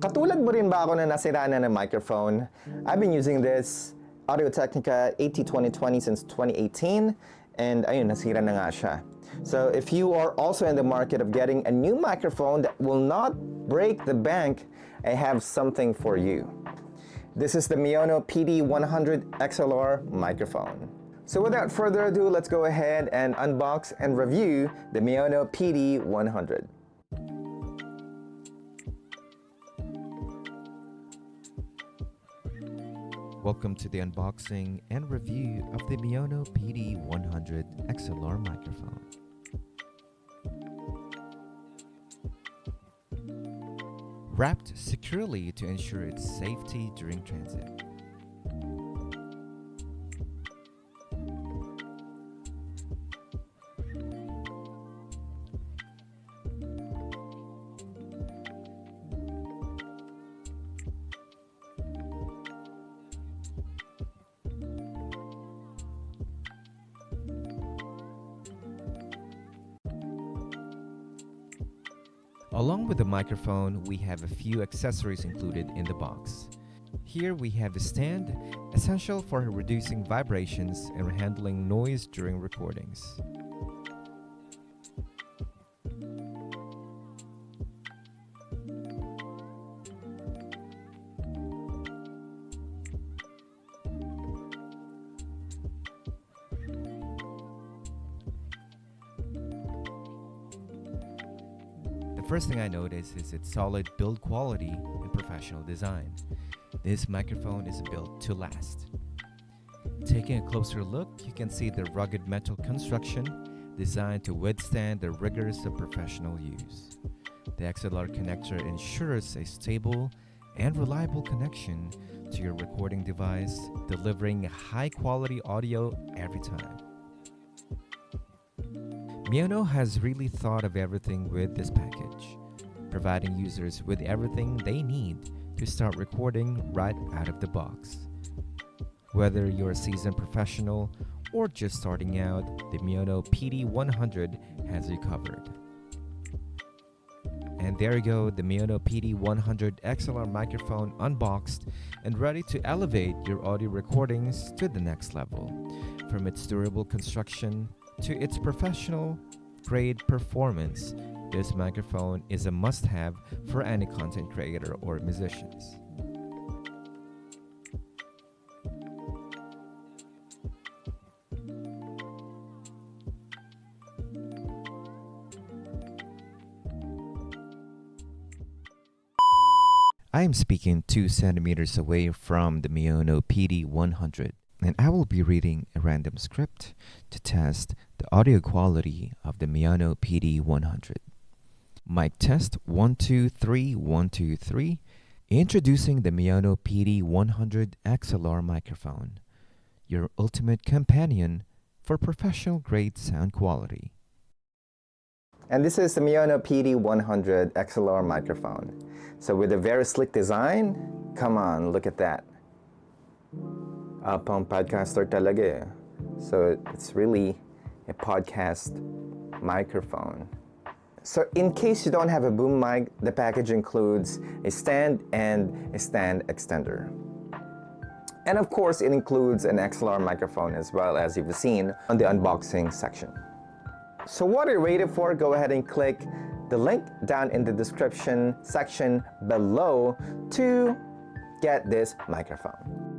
Katulad mo rin ba ako na nasira na ng microphone? I've been using this Audio-Technica AT2020 since 2018 and ayun, nasira na nga siya. So if you are also in the market of getting a new microphone that will not break the bank, I have something for you. This is the Maono PD100 XLR Microphone. So without further ado, let's go ahead and unbox and review the Maono PD100. Welcome to the unboxing and review of the Maono PD100 XLR microphone. Wrapped securely to ensure its safety during transit. Along with the microphone, we have a few accessories included in the box. Here we have a stand, essential for reducing vibrations and handling noise during recordings. The first thing I noticed is its solid build quality and professional design. This microphone is built to last. Taking a closer look, you can see the rugged metal construction designed to withstand the rigors of professional use. The XLR connector ensures a stable and reliable connection to your recording device, delivering high-quality audio every time. Maono has really thought of everything with this package, providing users with everything they need to start recording right out of the box. Whether you're a seasoned professional or just starting out, the Maono PD100 has you covered. And there you go, the Maono PD100 XLR microphone unboxed and ready to elevate your audio recordings to the next level. From its durable construction to its professional-grade performance, this microphone is a must-have for any content creator or musicians. I am speaking 2 centimeters away from the Maono PD100. And I will be reading a random script to test the audio quality of the Maono PD100. Mic test 1 2 3 1 2 3. Introducing the Maono PD100 XLR microphone, your ultimate companion for professional grade sound quality. And this is the Maono PD100 XLR microphone. So with a very slick design, come on, look at that. Pang podcaster talaga eh. So it's really a podcast microphone. So in case you don't have a boom mic, the package includes a stand and a stand extender. And of course, it includes an XLR microphone as well, as you've seen on the unboxing section. So what are you waiting for? Go ahead and click the link down in the description section below to get this microphone.